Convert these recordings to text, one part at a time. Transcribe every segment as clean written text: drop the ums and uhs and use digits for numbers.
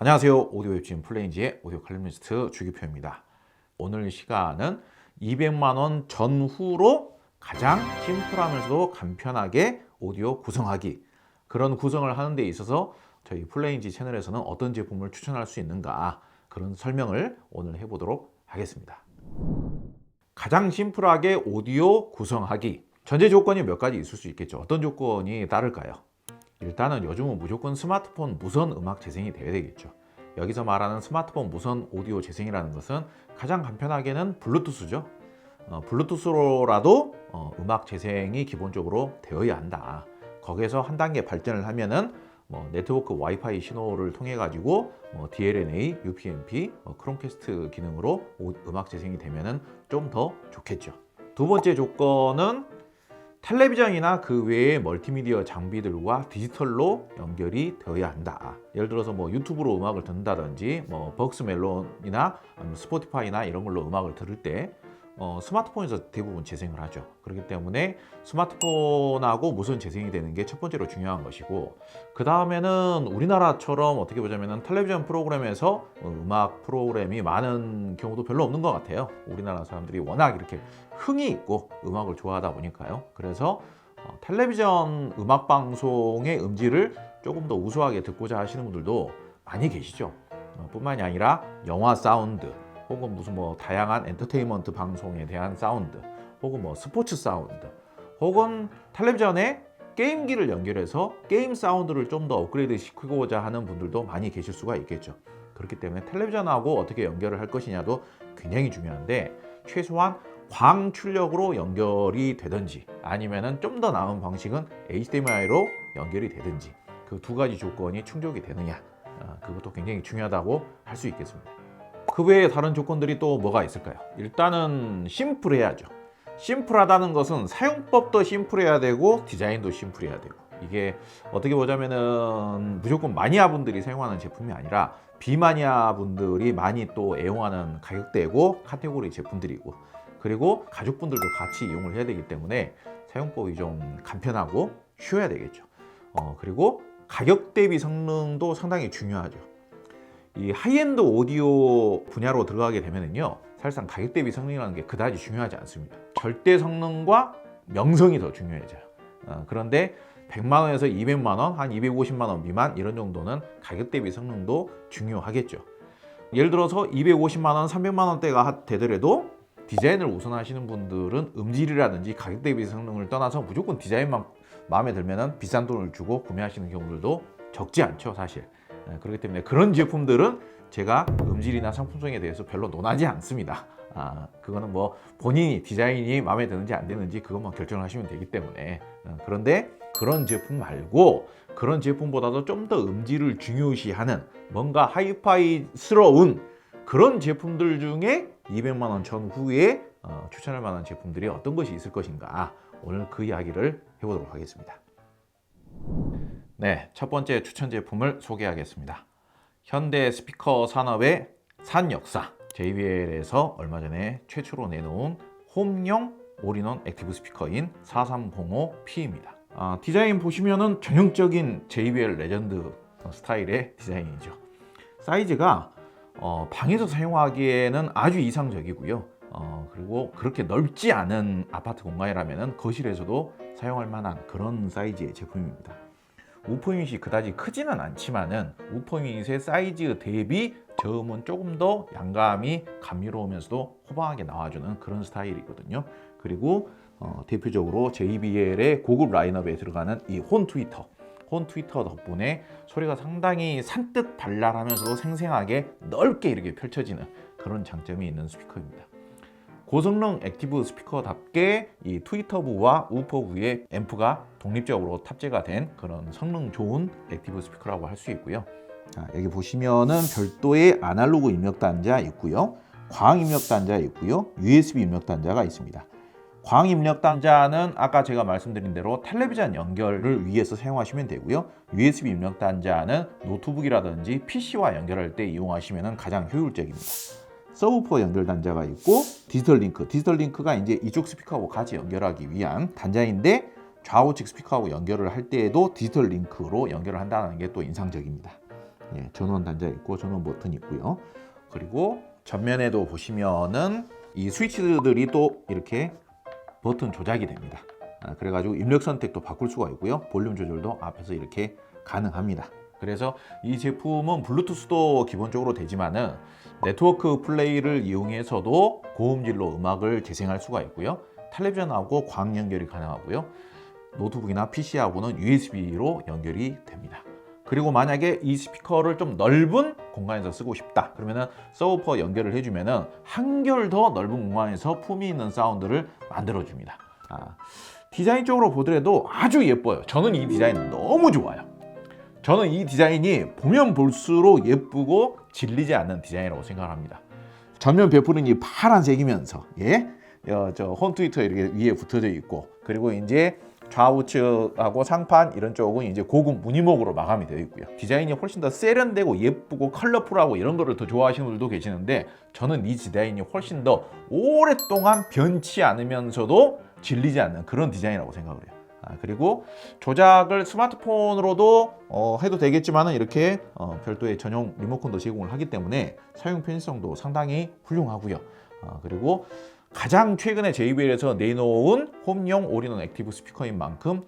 안녕하세요. 오디오 웹진 플레인지의 오디오 칼럼니스트 주기표입니다. 오늘 시간은 200만 원 전후로 가장 심플하면서도 간편하게 오디오 구성하기, 그런 구성을 하는 데 있어서 저희 플레인지 채널에서는 어떤 제품을 추천할 수 있는가, 그런 설명을 오늘 해보도록 하겠습니다. 가장 심플하게 오디오 구성하기, 전제 조건이 몇 가지 있을 수 있겠죠. 어떤 조건이 따를까요? 일단은 요즘은 무조건 스마트폰 무선 음악 재생이 돼야 되겠죠. 여기서 말하는 스마트폰 무선 오디오 재생이라는 것은 가장 간편하게는 블루투스죠. 블루투스로라도 음악 재생이 기본적으로 되어야 한다. 거기에서 한 단계 발전을 하면은 네트워크 와이파이 신호를 통해 가지고 DLNA, UPnP, 크롬캐스트 기능으로 음악 재생이 되면은 좀 더 좋겠죠. 두 번째 조건은 텔레비전이나 그 외의 멀티미디어 장비들과 디지털로 연결이 되어야 한다. 예를 들어서 유튜브로 음악을 듣는다든지 벅스 멜론이나 스포티파이나 이런 걸로 음악을 들을 때 스마트폰에서 대부분 재생을 하죠. 그렇기 때문에 스마트폰하고 무선 재생이 되는 게 첫 번째로 중요한 것이고, 그 다음에는 우리나라처럼 어떻게 보자면 텔레비전 프로그램에서 음악 프로그램이 많은 경우도 별로 없는 것 같아요. 우리나라 사람들이 워낙 이렇게 흥이 있고 음악을 좋아하다 보니까요. 그래서 텔레비전 음악 방송의 음질을 조금 더 우수하게 듣고자 하시는 분들도 많이 계시죠. 뿐만이 아니라 영화 사운드, 혹은 무슨 다양한 엔터테인먼트 방송에 대한 사운드, 혹은 스포츠 사운드, 혹은 텔레비전에 게임기를 연결해서 게임 사운드를 좀 더 업그레이드 시키고자 하는 분들도 많이 계실 수가 있겠죠. 그렇기 때문에 텔레비전하고 어떻게 연결을 할 것이냐도 굉장히 중요한데, 최소한 광 출력으로 연결이 되든지 아니면은 좀 더 나은 방식은 HDMI로 연결이 되든지, 그 두 가지 조건이 충족이 되느냐, 그것도 굉장히 중요하다고 할 수 있겠습니다. 그 외에 다른 조건들이 또 뭐가 있을까요? 일단은 심플해야죠. 심플하다는 것은 사용법도 심플해야 되고 디자인도 심플해야 되고, 이게 어떻게 보자면은 무조건 마니아 분들이 사용하는 제품이 아니라 비마니아 분들이 많이 또 애용하는 가격대고 카테고리 제품들이고, 그리고 가족분들도 같이 이용을 해야 되기 때문에 사용법이 좀 간편하고 쉬워야 되겠죠. 그리고 가격 대비 성능도 상당히 중요하죠. 이 하이엔드 오디오 분야로 들어가게 되면은요, 사실상 가격 대비 성능이라는 게 그다지 중요하지 않습니다. 절대 성능과 명성이 더 중요해져요. 그런데 100만 원에서 200만 원, 한 250만 원 미만 이런 정도는 가격 대비 성능도 중요하겠죠. 예를 들어서 250만 원, 300만 원대가 되더라도 디자인을 우선하시는 분들은 음질이라든지 가격 대비 성능을 떠나서 무조건 디자인만 마음에 들면은 비싼 돈을 주고 구매하시는 경우들도 적지 않죠, 사실. 그렇기 때문에 그런 제품들은 제가 음질이나 상품성에 대해서 별로 논하지 않습니다. 그거는 본인이 디자인이 마음에 드는지 안 드는지 그것만 결정을 하시면 되기 때문에. 그런데 그런 제품 말고, 그런 제품보다도 좀 더 음질을 중요시하는 뭔가 하이파이스러운 그런 제품들 중에 200만 원 전후에 추천할 만한 제품들이 어떤 것이 있을 것인가, 오늘 그 이야기를 해보도록 하겠습니다. 네, 첫 번째 추천 제품을 소개하겠습니다. 현대 스피커 산업의 산 역사, JBL에서 얼마 전에 최초로 내놓은 홈용 올인원 액티브 스피커인 4305P입니다. 디자인 보시면은 전형적인 JBL 레전드 스타일의 디자인이죠. 사이즈가 방에서 사용하기에는 아주 이상적이고요. 그리고 그렇게 넓지 않은 아파트 공간이라면 거실에서도 사용할 만한 그런 사이즈의 제품입니다. 우퍼 유닛이 그다지 크지는 않지만은 우퍼 유닛의 사이즈 대비 저음은 조금 더 양감이 감미로우면서도 호방하게 나와주는 그런 스타일이거든요. 그리고 대표적으로 JBL의 고급 라인업에 들어가는 이 혼 트위터 덕분에 소리가 상당히 산뜻 발랄하면서도 생생하게 넓게 이렇게 펼쳐지는 그런 장점이 있는 스피커입니다. 고성능 액티브 스피커답게 이 트위터부와 우퍼부의 앰프가 독립적으로 탑재가 된 그런 성능 좋은 액티브 스피커라고 할 수 있고요. 여기 보시면은 별도의 아날로그 입력 단자 있고요, 광 입력 단자 있고요, USB 입력 단자가 있습니다. 광 입력 단자는 아까 제가 말씀드린 대로 텔레비전 연결을 위해서 사용하시면 되고요, USB 입력 단자는 노트북이라든지 PC와 연결할 때 이용하시면 가장 효율적입니다. 서브우퍼 연결 단자가 있고, 디지털 링크가 이제 이쪽 스피커하고 같이 연결하기 위한 단자인데, 좌우측 스피커하고 연결을 할 때에도 디지털 링크로 연결을 한다는 게 또 인상적입니다. 예, 전원 단자 있고 전원 버튼이 있고요. 그리고 전면에도 보시면은 이 스위치들이 또 이렇게 버튼 조작이 됩니다. 그래가지고 입력 선택도 바꿀 수가 있고요. 볼륨 조절도 앞에서 이렇게 가능합니다. 그래서 이 제품은 블루투스도 기본적으로 되지만은 네트워크 플레이를 이용해서도 고음질로 음악을 재생할 수가 있고요. 텔레비전하고 광 연결이 가능하고요. 노트북이나 PC하고는 USB로 연결이 됩니다. 그리고 만약에 이 스피커를 좀 넓은 공간에서 쓰고 싶다 그러면은 서브우퍼 연결을 해주면은 한결 더 넓은 공간에서 품위 있는 사운드를 만들어 줍니다. 디자인적으로 보더라도 아주 예뻐요. 저는 이 디자인 너무 좋아요. 저는 이 디자인이 보면 볼수록 예쁘고 질리지 않는 디자인이라고 생각합니다. 전면 배프는 이 파란색이면서 저 홈 트위터 이렇게 위에 붙어져 있고, 그리고 이제 좌우측하고 상판 이런 쪽은 이제 고급 무늬목으로 마감이 되어 있고요. 디자인이 훨씬 더 세련되고 예쁘고 컬러풀하고 이런 거를 더 좋아하시는 분들도 계시는데, 저는 이 디자인이 훨씬 더 오랫동안 변치 않으면서도 질리지 않는 그런 디자인이라고 생각을 해요. 그리고 조작을 스마트폰으로도 해도 되겠지만은 이렇게 별도의 전용 리모컨도 제공을 하기 때문에 사용 편의성도 상당히 훌륭하고요. 그리고 가장 최근에 JBL에서 내놓은 홈용 올인원 액티브 스피커인 만큼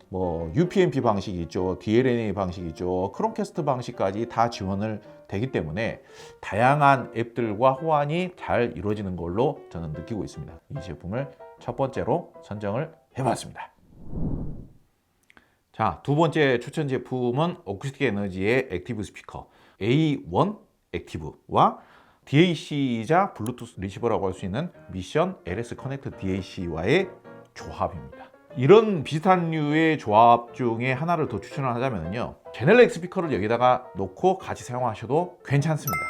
UPnP 방식이 있죠, DLNA 방식이 있죠, 크롬캐스트 방식까지 다 지원을 되기 때문에 다양한 앱들과 호환이 잘 이루어지는 걸로 저는 느끼고 있습니다. 이 제품을 첫 번째로 선정을 해봤습니다. 자, 두 번째 추천 제품은 어쿠스틱 에너지의 액티브 스피커 A1 액티브와 DAC이자 블루투스 리시버라고 할 수 있는 미션 LS 커넥트 DAC와의 조합입니다. 이런 비슷한 류의 조합 중에 하나를 더 추천을 하자면요, 제넬렉 스피커를 여기다가 놓고 같이 사용하셔도 괜찮습니다.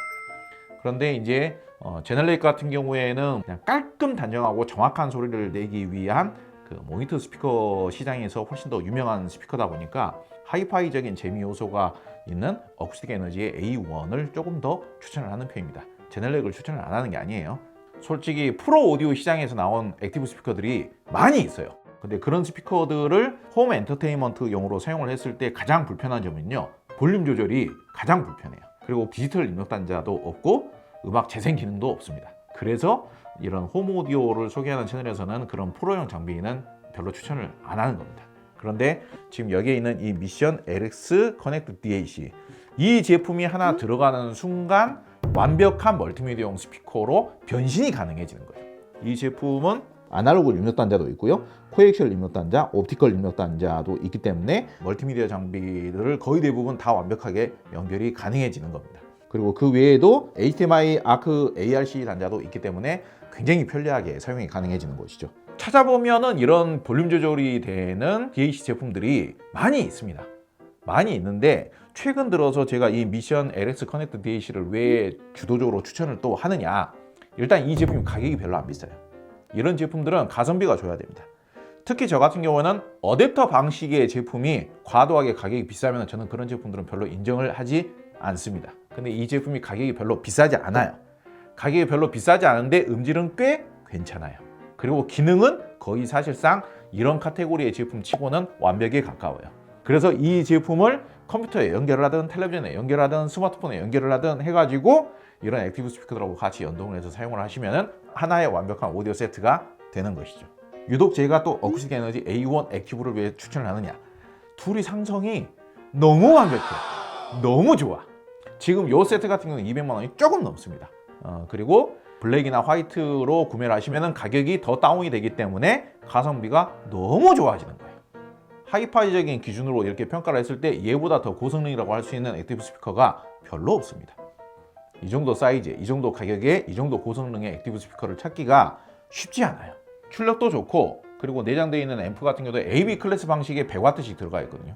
그런데 이제 제넬렉 같은 경우에는 그냥 깔끔 단정하고 정확한 소리를 내기 위한 그 모니터 스피커 시장에서 훨씬 더 유명한 스피커다 보니까 하이파이적인 재미 요소가 있는 어쿠스틱 에너지의 A1을 조금 더 추천을 하는 편입니다. 제넬렉을 추천을 안 하는 게 아니에요. 솔직히 프로 오디오 시장에서 나온 액티브 스피커들이 많이 있어요. 근데 그런 스피커들을 홈 엔터테인먼트용으로 사용을 했을 때 가장 불편한 점은요, 볼륨 조절이 가장 불편해요. 그리고 디지털 입력 단자도 없고 음악 재생 기능도 없습니다. 그래서 이런 홈 오디오를 소개하는 채널에서는 그런 프로용 장비는 별로 추천을 안 하는 겁니다. 그런데 지금 여기에 있는 이 미션 LX 커넥트 DAC, 이 제품이 하나 들어가는 순간 완벽한 멀티미디어용 스피커로 변신이 가능해지는 거예요. 이 제품은 아날로그 입력 단자도 있고요, 코엑시얼 입력 단자, 옵티컬 입력 단자도 있기 때문에 멀티미디어 장비들을 거의 대부분 다 완벽하게 연결이 가능해지는 겁니다. 그리고 그 외에도 HDMI 아크 ARC 단자도 있기 때문에 굉장히 편리하게 사용이 가능해지는 것이죠. 찾아보면은 이런 볼륨 조절이 되는 DAC 제품들이 많이 있습니다. 많이 있는데 최근 들어서 제가 이 미션 LX 커넥트 DAC를 왜 주도적으로 추천을 또 하느냐, 일단 이 제품이 가격이 별로 안 비싸요. 이런 제품들은 가성비가 좋아야 됩니다. 특히 저 같은 경우는 어댑터 방식의 제품이 과도하게 가격이 비싸면 저는 그런 제품들은 별로 인정을 하지 않습니다. 근데 이 제품이 가격이 별로 비싸지 않아요. 가격이 별로 비싸지 않은데 음질은 꽤 괜찮아요. 그리고 기능은 거의 사실상 이런 카테고리의 제품 치고는 완벽에 가까워요. 그래서 이 제품을 컴퓨터에 연결을 하든 텔레비전에 연결하든 스마트폰에 연결을 하든 해가지고 이런 액티브 스피커들하고 같이 연동을 해서 사용을 하시면 하나의 완벽한 오디오 세트가 되는 것이죠. 유독 제가 또 어쿠스틱 에너지 A1 액티브를 왜 추천을 하느냐, 둘이 상성이 너무 완벽해요. 너무 좋아. 지금 이 세트 같은 경우는 200만 원이 조금 넘습니다. 그리고 블랙이나 화이트로 구매를 하시면 가격이 더 다운이 되기 때문에 가성비가 너무 좋아지는 거예요. 하이파이적인 기준으로 이렇게 평가를 했을 때 얘보다 더 고성능이라고 할 수 있는 액티브 스피커가 별로 없습니다. 이 정도 사이즈에, 이 정도 가격에, 이 정도 고성능의 액티브 스피커를 찾기가 쉽지 않아요. 출력도 좋고, 그리고 내장되어 있는 앰프 같은 경우도 AB 클래스 방식의 100W씩 들어가 있거든요.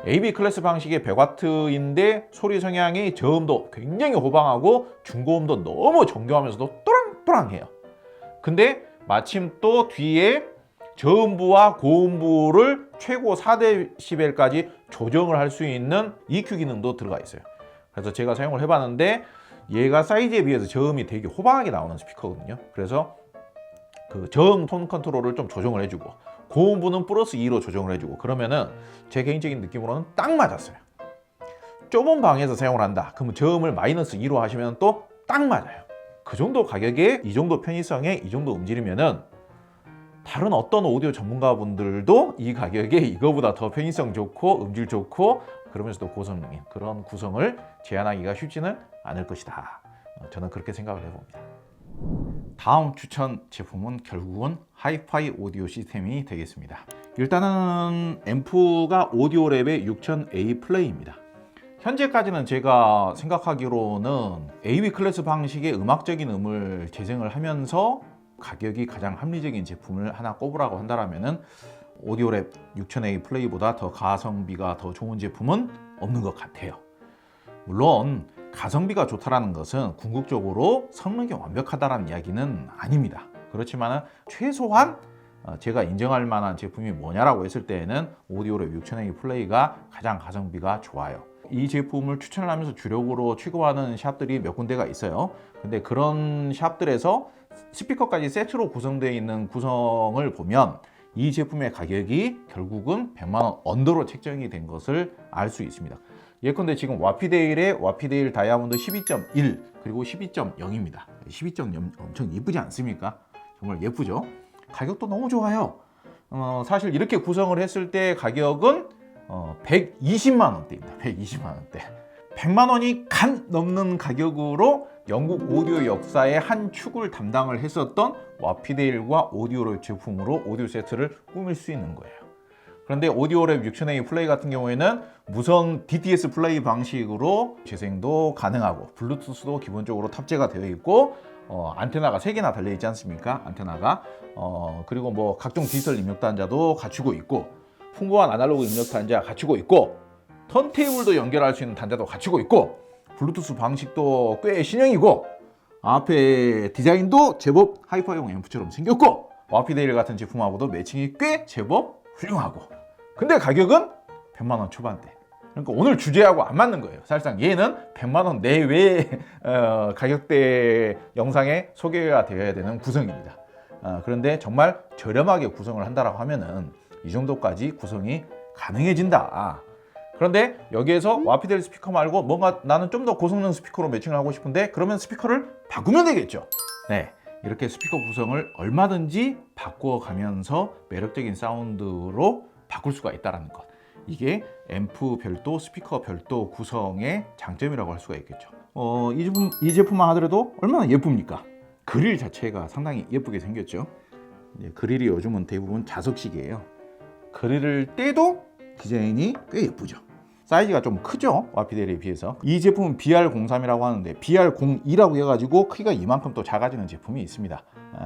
AB 클래스 방식의 100W인데 소리 성향이 저음도 굉장히 호방하고 중고음도 너무 정교하면서도 또랑또랑해요. 근데 마침 또 뒤에 저음부와 고음부를 최고 4dB까지 조정을 할 수 있는 EQ 기능도 들어가 있어요. 그래서 제가 사용을 해봤는데 얘가 사이즈에 비해서 저음이 되게 호방하게 나오는 스피커거든요. 그래서 그 저음 톤 컨트롤을 좀 조정을 해주고 고음부는 플러스 2로 조정을 해주고 그러면은 제 개인적인 느낌으로는 딱 맞았어요. 좁은 방에서 사용을 한다. 그러면 저음을 마이너스 2로 하시면 또 딱 맞아요. 그 정도 가격에 이 정도 편의성에 이 정도 음질이면은 다른 어떤 오디오 전문가분들도 이 가격에 이거보다 더 편의성 좋고 음질 좋고 그러면서도 고성능인 그런 구성을 제안하기가 쉽지는 않을 것이다. 저는 그렇게 생각을 해봅니다. 다음 추천 제품은 결국은 하이파이 오디오 시스템이 되겠습니다. 일단은 앰프가 오디오랩의 6000A 플레이입니다. 현재까지는 제가 생각하기로는 AV 클래스 방식의 음악적인 음을 재생을 하면서 가격이 가장 합리적인 제품을 하나 꼽으라고 한다면은 오디오랩 6000A 플레이보다 더 가성비가 더 좋은 제품은 없는 것 같아요. 물론 가성비가 좋다라는 것은 궁극적으로 성능이 완벽하다라는 이야기는 아닙니다. 그렇지만 최소한 제가 인정할 만한 제품이 뭐냐라고 했을 때에는 오디오랩 6000A 플레이가 가장 가성비가 좋아요. 이 제품을 추천을 하면서 주력으로 취급하는 샵들이 몇 군데가 있어요. 근데 그런 샵들에서 스피커까지 세트로 구성되어 있는 구성을 보면 이 제품의 가격이 결국은 100만 원 언더로 책정이 된 것을 알 수 있습니다. 예컨대 지금 와피데일의 와피데일 다이아몬드 12.1 그리고 12.0입니다. 12.0 엄청 예쁘지 않습니까? 정말 예쁘죠? 가격도 너무 좋아요. 사실 이렇게 구성을 했을 때 가격은 120만 원대입니다. 120만 원대. 100만 원이 간 넘는 가격으로 영국 오디오 역사의 한 축을 담당을 했었던 와피데일과 오디오랩 제품으로 오디오 세트를 꾸밀 수 있는 거예요. 그런데 오디오랩 6000A 플레이 같은 경우에는 무선 DTS 플레이 방식으로 재생도 가능하고 블루투스도 기본적으로 탑재가 되어 있고 안테나가 3개나 달려 있지 않습니까? 안테나가 그리고 뭐 각종 디지털 입력 단자도 갖추고 있고 풍부한 아날로그 입력 단자 갖추고 있고 턴테이블도 연결할 수 있는 단자도 갖추고 있고 블루투스 방식도 꽤 신형이고 앞에 디자인도 제법 하이파이용 앰프처럼 생겼고 와피데일 같은 제품하고도 매칭이 꽤 제법 훌륭하고 근데 가격은 100만 원 초반대. 그러니까 오늘 주제하고 안 맞는 거예요. 사실상 얘는 100만 원 내외의 가격대 영상에 소개가 되어야 되는 구성입니다. 그런데 정말 저렴하게 구성을 한다라고 하면은 이 정도까지 구성이 가능해진다. 그런데 여기에서 와피데일 스피커 말고 뭔가 나는 좀 더 고성능 스피커로 매칭을 하고 싶은데 그러면 스피커를 바꾸면 되겠죠. 네, 이렇게 스피커 구성을 얼마든지 바꿔가면서 매력적인 사운드로 바꿀 수가 있다는 것. 이게 앰프 별도, 스피커 별도 구성의 장점이라고 할 수가 있겠죠. 이 제품만 하더라도 얼마나 예쁩니까? 그릴 자체가 상당히 예쁘게 생겼죠. 그릴이 요즘은 대부분 자석식이에요. 그릴을 떼도 디자인이 꽤 예쁘죠. 사이즈가 좀 크죠, 와피데일에 비해서. 이 제품은 BR03이라고 하는데 BR02라고 해가지고 크기가 이만큼 또 작아지는 제품이 있습니다.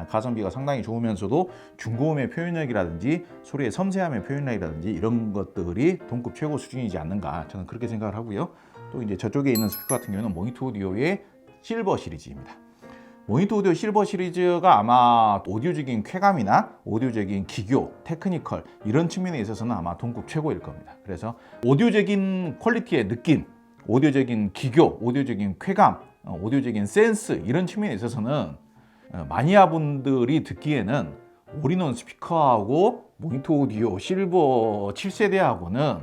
가성비가 상당히 좋으면서도 중고음의 표현력이라든지 소리의 섬세함의 표현력이라든지 이런 것들이 동급 최고 수준이지 않는가, 저는 그렇게 생각을 하고요. 또 이제 저쪽에 있는 스피커 같은 경우는 모니터 오디오의 실버 시리즈입니다. 모니터 오디오 실버 시리즈가 아마 오디오적인 쾌감이나 오디오적인 기교, 테크니컬 이런 측면에 있어서는 아마 동급 최고일 겁니다. 그래서 오디오적인 퀄리티의 느낌, 오디오적인 기교, 오디오적인 쾌감, 오디오적인 센스 이런 측면에 있어서는 마니아분들이 듣기에는 올인원 스피커하고 모니터 오디오 실버 7세대하고는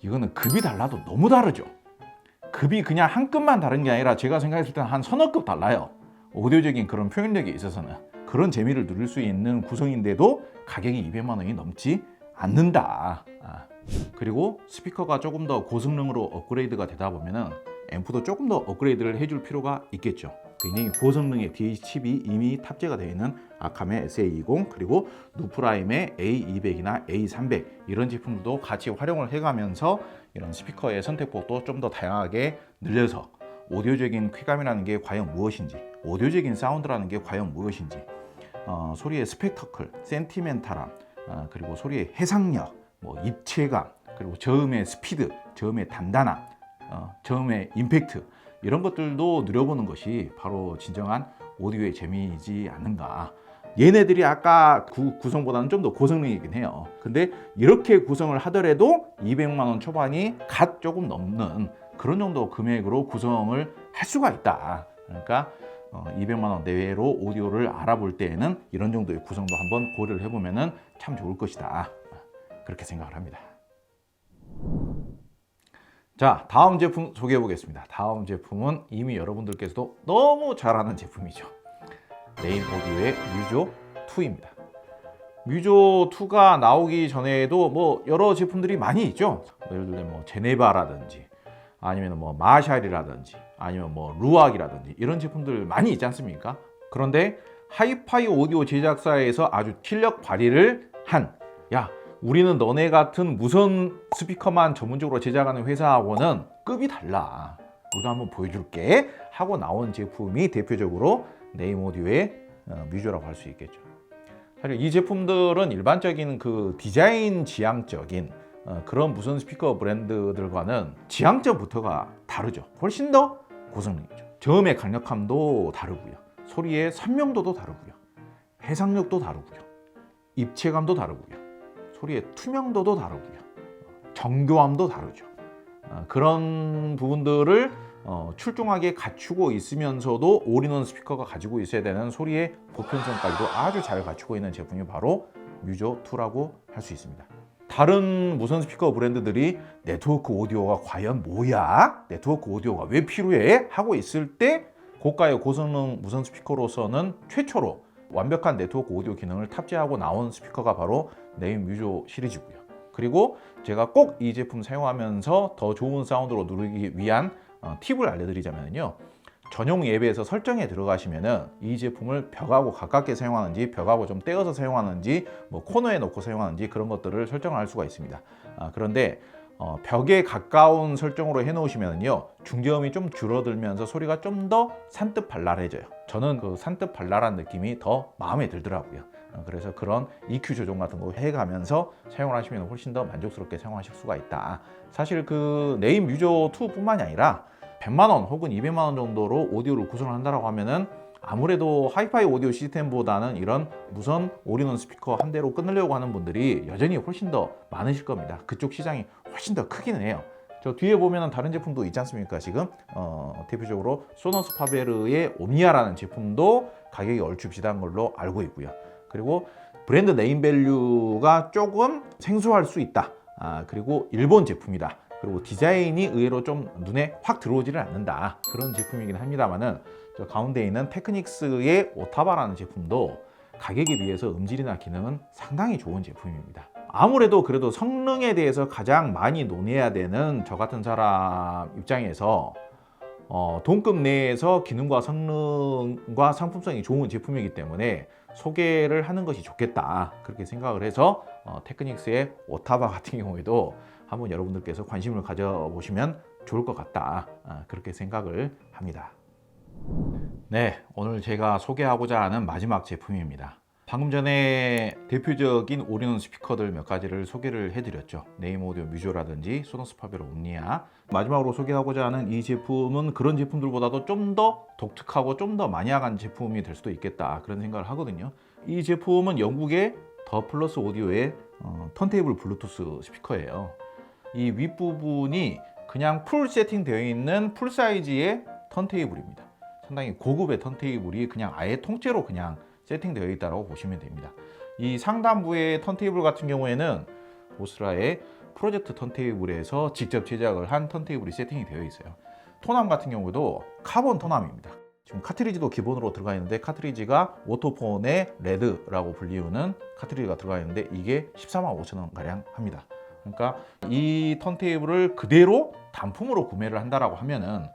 이거는 급이 달라도 너무 다르죠. 급이 그냥 한 급만 다른 게 아니라 제가 생각했을 때는 한 서너 급 달라요. 오디오적인 그런 표현력에 있어서는 그런 재미를 누릴 수 있는 구성인데도 가격이 200만 원이 넘지 않는다. 그리고 스피커가 조금 더 고성능으로 업그레이드가 되다 보면은 앰프도 조금 더 업그레이드를 해줄 필요가 있겠죠. 굉장히 고성능의 DH 칩이 이미 탑재가 되어 있는 아캄의 SA20 그리고 누프라임의 A200이나 A300 이런 제품들도 같이 활용을 해가면서 이런 스피커의 선택폭도 좀 더 다양하게 늘려서 오디오적인 쾌감이라는 게 과연 무엇인지, 오디오적인 사운드라는 게 과연 무엇인지, 소리의 스펙터클, 센티멘탈함, 그리고 소리의 해상력, 뭐 입체감, 그리고 저음의 스피드, 저음의 단단함, 저음의 임팩트 이런 것들도 누려보는 것이 바로 진정한 오디오의 재미이지 않는가. 얘네들이 아까 구성보다는 좀 더 고성능이긴 해요. 근데 이렇게 구성을 하더라도 200만 원 초반이 갓 조금 넘는 그런 정도 금액으로 구성을 할 수가 있다. 그러니까 200만 원 내외로 오디오를 알아볼 때에는 이런 정도의 구성도 한번 고려를 해보면 참 좋을 것이다. 그렇게 생각을 합니다. 자, 다음 제품 소개해 보겠습니다. 다음 제품은 이미 여러분들께서도 너무 잘 아는 제품이죠. 네임 오디오의 뮤조 2입니다. 뮤조 2가 나오기 전에도 뭐 여러 제품들이 많이 있죠. 예를 들면 뭐 제네바라든지 아니면 뭐 마샬이라든지 아니면 뭐 루악이라든지 이런 제품들 많이 있지 않습니까? 그런데 하이파이 오디오 제작사에서 아주 실력 발휘를 한, 야, 우리는 너네 같은 무선 스피커만 전문적으로 제작하는 회사하고는 급이 달라, 우리가 한번 보여줄게 하고 나온 제품이 대표적으로 네임 오디오의 뮤조라고 할 수 있겠죠. 사실 이 제품들은 일반적인 그 디자인 지향적인 그런 무선 스피커 브랜드들과는 지향점부터가 다르죠. 훨씬 더 고성능이죠. 저음의 강력함도 다르고요, 소리의 선명도도 다르고요, 해상력도 다르고요, 입체감도 다르고요, 소리의 투명도도 다르고요, 정교함도 다르죠. 그런 부분들을 출중하게 갖추고 있으면서도 올인원 스피커가 가지고 있어야 되는 소리의 보편성까지도 아주 잘 갖추고 있는 제품이 바로 뮤조 2라고 할 수 있습니다. 다른 무선 스피커 브랜드들이 네트워크 오디오가 과연 뭐야? 네트워크 오디오가 왜 필요해? 하고 있을 때 고가의 고성능 무선 스피커로서는 최초로 완벽한 네트워크 오디오 기능을 탑재하고 나온 스피커가 바로 네임 뮤조 시리즈고요. 그리고 제가 꼭 이 제품 사용하면서 더 좋은 사운드로 누르기 위한 팁을 알려드리자면요, 전용 앱에서 설정에 들어가시면은 이 제품을 벽하고 가깝게 사용하는지, 벽하고 좀 떼어서 사용하는지, 뭐 코너에 놓고 사용하는지 그런 것들을 설정을 할 수가 있습니다. 그런데 벽에 가까운 설정으로 해놓으시면요, 중저음이 좀 줄어들면서 소리가 좀 더 산뜻 발랄해져요. 저는 그 산뜻 발랄한 느낌이 더 마음에 들더라고요. 그래서 그런 EQ 조정 같은 거 해가면서 사용을 하시면 훨씬 더 만족스럽게 사용하실 수가 있다. 사실 그 네임 뮤조 2뿐만이 아니라 100만 원 혹은 200만 원 정도로 오디오를 구성을 한다고 하면은 아무래도 하이파이 오디오 시스템보다는 이런 무선 올인원 스피커 한 대로 끊으려고 하는 분들이 여전히 훨씬 더 많으실 겁니다. 그쪽 시장이 훨씬 더 크기는 해요. 저 뒤에 보면은 다른 제품도 있지 않습니까? 지금 대표적으로 소너스 파베르의 옴니아라는 제품도 가격이 얼추 비슷한 걸로 알고 있고요. 그리고 브랜드 네임 밸류가 조금 생소할 수 있다. 그리고 일본 제품이다. 그리고 디자인이 의외로 좀 눈에 확 들어오지를 않는다. 그런 제품이긴 합니다만은 저 가운데 있는 테크닉스의 오타바라는 제품도 가격에 비해서 음질이나 기능은 상당히 좋은 제품입니다. 아무래도 그래도 성능에 대해서 가장 많이 논해야 되는 저 같은 사람 입장에서 동급 내에서 기능과 성능과 상품성이 좋은 제품이기 때문에 소개를 하는 것이 좋겠다, 그렇게 생각을 해서 테크닉스의 오타바 같은 경우에도 한번 여러분들께서 관심을 가져보시면 좋을 것 같다, 그렇게 생각을 합니다. 네, 오늘 제가 소개하고자 하는 마지막 제품입니다. 방금 전에 대표적인 올인원 스피커들 몇 가지를 소개를 해드렸죠. 네임 오디오 뮤조라든지 소너스 파베르 옴니아. 마지막으로 소개하고자 하는 이 제품은 그런 제품들보다도 좀 더 독특하고 좀 더 마니악한 제품이 될 수도 있겠다, 그런 생각을 하거든요. 이 제품은 영국의 더 플러스 오디오의 턴테이블 블루투스 스피커예요. 이 윗부분이 그냥 풀 세팅되어 있는 풀 사이즈의 턴테이블입니다. 상당히 고급의 턴테이블이 그냥 아예 통째로 그냥 세팅되어 있다고 보시면 됩니다. 이 상단부의 턴테이블 같은 경우에는 보스라의 프로젝트 턴테이블에서 직접 제작을 한 턴테이블이 세팅이 되어 있어요. 토남 같은 경우도 카본 토남입니다. 지금 카트리지도 기본으로 들어가 있는데, 카트리지가 오토폰의 레드라고 불리우는 카트리지가 들어가 있는데 이게 14만 5천 원 가량 합니다. 그러니까 이 턴테이블을 그대로 단품으로 구매를 한다라고 하면은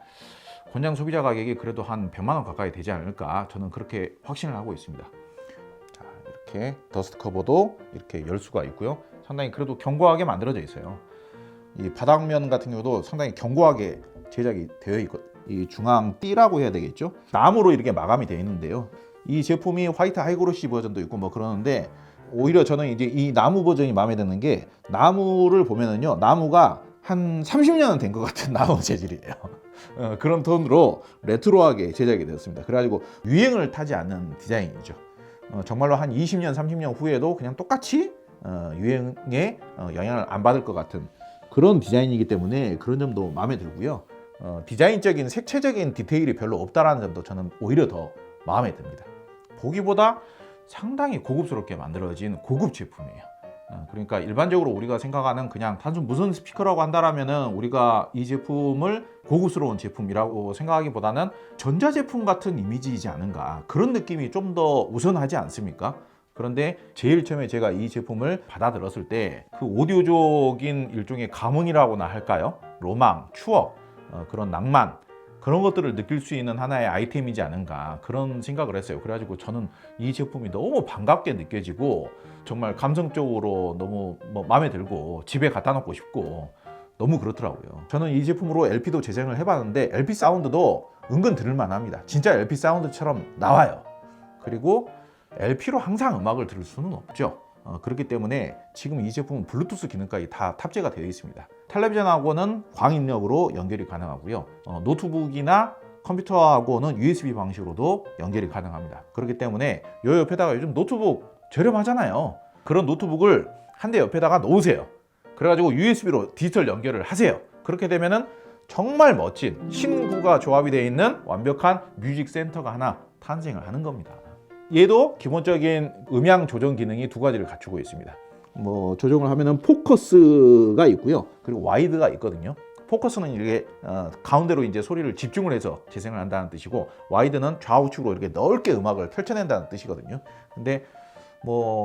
권장 소비자 가격이 그래도 한 100만 원 가까이 되지 않을까, 저는 그렇게 확신을 하고 있습니다. 자, 이렇게 더스트 커버도 이렇게 열 수가 있고요. 상당히 그래도 견고하게 만들어져 있어요. 이 바닥면 같은 경우도 상당히 견고하게 제작이 되어 있고, 이 중앙 띠라고 해야 되겠죠. 나무로 이렇게 마감이 되어 있는데요. 이 제품이 화이트 하이그로시 버전도 있고 뭐 그러는데, 오히려 저는 이제 이 나무 버전이 마음에 드는 게, 나무를 보면은요, 나무가 한 30년은 된 것 같은 나무 재질이에요. 그런 톤으로 레트로하게 제작이 되었습니다. 그래가지고 유행을 타지 않는 디자인이죠. 정말로 한 20년, 30년 후에도 그냥 똑같이 유행에 영향을 안 받을 것 같은 그런 디자인이기 때문에 그런 점도 마음에 들고요. 디자인적인 색채적인 디테일이 별로 없다라는 점도 저는 오히려 더 마음에 듭니다. 보기보다 상당히 고급스럽게 만들어진 고급 제품이에요. 그러니까 일반적으로 우리가 생각하는 그냥 단순 무선 스피커라고 한다라면은 우리가 이 제품을 고급스러운 제품이라고 생각하기보다는 전자제품 같은 이미지이지 않은가, 그런 느낌이 좀 더 우선하지 않습니까? 그런데 제일 처음에 제가 이 제품을 받아들었을 때 그 오디오적인 일종의 감흥이라고나 할까요? 로망, 추억, 그런 낭만, 그런 것들을 느낄 수 있는 하나의 아이템이지 않은가, 그런 생각을 했어요. 그래가지고 저는 이 제품이 너무 반갑게 느껴지고 정말 감성적으로 너무 마음에 들고 집에 갖다 놓고 싶고 너무 그렇더라고요. 저는 이 제품으로 LP도 재생을 해봤는데 LP 사운드도 은근 들을만 합니다. 진짜 LP 사운드처럼 나와요. 그리고 LP로 항상 음악을 들을 수는 없죠. 그렇기 때문에 지금 이 제품은 블루투스 기능까지 다 탑재가 되어 있습니다. 텔레비전하고는 광입력으로 연결이 가능하고요. 노트북이나 컴퓨터하고는 USB 방식으로도 연결이 가능합니다. 그렇기 때문에 요 옆에다가 요즘 노트북 저렴하잖아요. 그런 노트북을 한 대 옆에다가 놓으세요. 그래가지고 USB로 디지털 연결을 하세요. 그렇게 되면은 정말 멋진 신구가 조합이 되어 있는 완벽한 뮤직 센터가 하나 탄생을 하는 겁니다. 얘도 기본적인 음향 조정 기능이 두 가지를 갖추고 있습니다. 조정을 하면은 포커스가 있고요. 그리고 와이드가 있거든요. 포커스는 이렇게 가운데로 이제 소리를 집중을 해서 재생을 한다는 뜻이고, 와이드는 좌우측으로 이렇게 넓게 음악을 펼쳐낸다는 뜻이거든요. 근데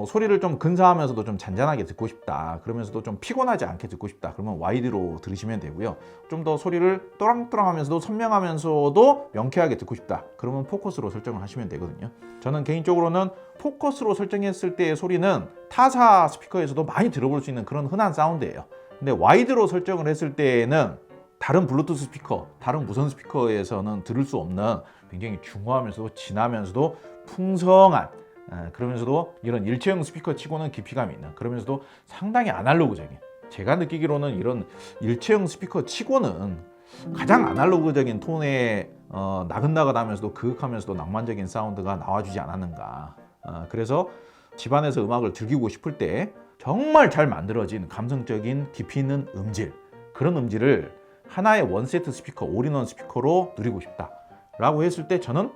소리를 좀 근사하면서도 좀 잔잔하게 듣고 싶다, 그러면서도 좀 피곤하지 않게 듣고 싶다, 그러면 와이드로 들으시면 되고요. 좀 더 소리를 또랑또랑하면서도 선명하면서도 명쾌하게 듣고 싶다, 그러면 포커스로 설정을 하시면 되거든요. 저는 개인적으로는 포커스로 설정했을 때의 소리는 타사 스피커에서도 많이 들어볼 수 있는 그런 흔한 사운드예요. 근데 와이드로 설정을 했을 때에는 다른 블루투스 스피커, 다른 무선 스피커에서는 들을 수 없는 굉장히 중후하면서도 진하면서도 풍성한, 그러면서도 이런 일체형 스피커 치고는 깊이감이 있는, 그러면서도 상당히 아날로그적인, 제가 느끼기로는 이런 일체형 스피커 치고는 가장 아날로그적인 톤의 나긋나긋하면서도 그윽하면서도 낭만적인 사운드가 나와주지 않았는가. 그래서 집안에서 음악을 즐기고 싶을 때 정말 잘 만들어진 감성적인 깊이 있는 음질, 그런 음질을 하나의 원세트 스피커, 올인원 스피커로 누리고 싶다 라고 했을 때 저는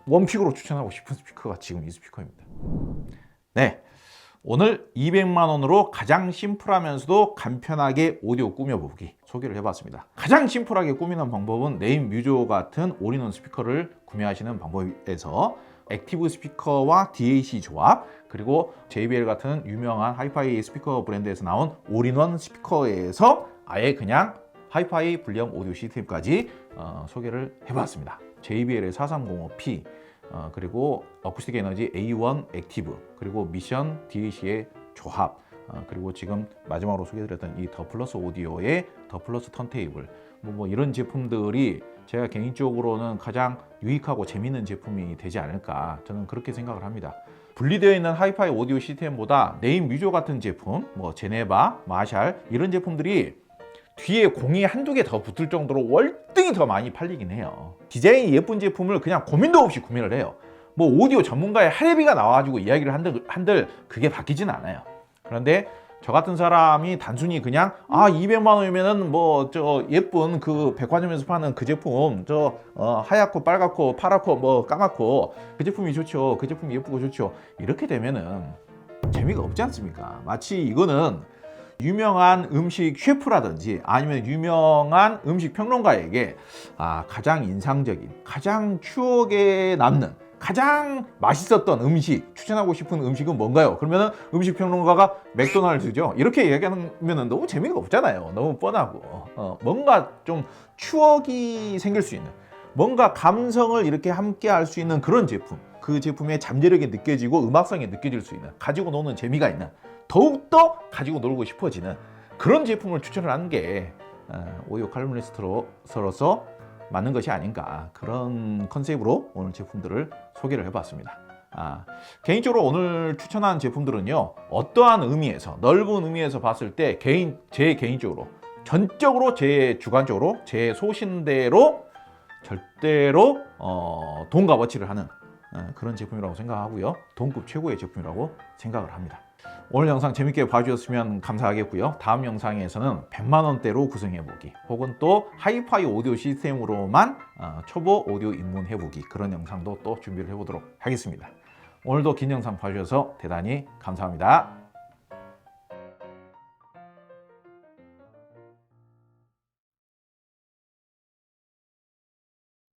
원픽으로 추천하고 싶은 스피커가 지금 이 스피커입니다. 네, 오늘 200만 원으로 가장 심플하면서도 간편하게 오디오 꾸며보기 소개를 해봤습니다. 가장 심플하게 꾸미는 방법은 네임 뮤조 같은 올인원 스피커를 구매하시는 방법에서 액티브 스피커와 DAC 조합, 그리고 JBL 같은 유명한 하이파이 스피커 브랜드에서 나온 올인원 스피커에서 아예 그냥 하이파이 불량 오디오 시스템까지 소개를 해봤습니다. JBL의 4305P, 그리고 어쿠스틱 에너지 A1 액티브, 그리고 미션 DAC의 조합, 그리고 지금 마지막으로 소개해드렸던 이 더 플러스 오디오의 더 플러스 턴테이블, 이런 제품들이 제가 개인적으로는 가장 유익하고 재밌는 제품이 되지 않을까, 저는 그렇게 생각을 합니다. 분리되어 있는 하이파이 오디오 시스템보다 네임 뮤조 같은 제품, 제네바, 마샬 이런 제품들이 뒤에 공이 한두 개 더 붙을 정도로 월등히 더 많이 팔리긴 해요. 디자인이 예쁜 제품을 그냥 고민도 없이 구매를 해요. 오디오 전문가의 할애비가 나와가지고 이야기를 한들 그게 바뀌진 않아요. 그런데 저 같은 사람이 단순히 그냥 200만 원이면은 예쁜 그 백화점에서 파는 그 제품 하얗고 빨갛고 파랗고 까맣고 그 제품이 좋죠, 그 제품이 예쁘고 좋죠, 이렇게 되면은 재미가 없지 않습니까? 마치 이거는 유명한 음식 셰프라든지 아니면 유명한 음식 평론가에게 가장 인상적인, 가장 추억에 남는, 가장 맛있었던 음식, 추천하고 싶은 음식은 뭔가요? 그러면은 음식 평론가가 맥도날드죠, 이렇게 얘기하면 너무 재미가 없잖아요. 너무 뻔하고 뭔가 좀 추억이 생길 수 있는, 뭔가 감성을 이렇게 함께 할 수 있는 그런 제품, 그 제품의 잠재력이 느껴지고 음악성이 느껴질 수 있는, 가지고 노는 재미가 있는, 더욱더 가지고 놀고 싶어지는 그런 제품을 추천을 하는 게 오디오 칼럼니스트로서 맞는 것이 아닌가, 그런 컨셉으로 오늘 제품들을 소개를 해봤습니다. 개인적으로 오늘 추천한 제품들은요, 어떠한 의미에서, 넓은 의미에서 봤을 때 제 개인적으로, 전적으로 제 주관적으로, 제 소신대로 절대로 돈 값어치를 하는 그런 제품이라고 생각하고요, 동급 최고의 제품이라고 생각을 합니다. 오늘 영상 재밌게 봐주셨으면 감사하겠고요. 다음 영상에서는 100만 원대로 구성해보기, 혹은 또 하이파이 오디오 시스템으로만 초보 오디오 입문해보기, 그런 영상도 또 준비를 해보도록 하겠습니다. 오늘도 긴 영상 봐주셔서 대단히 감사합니다.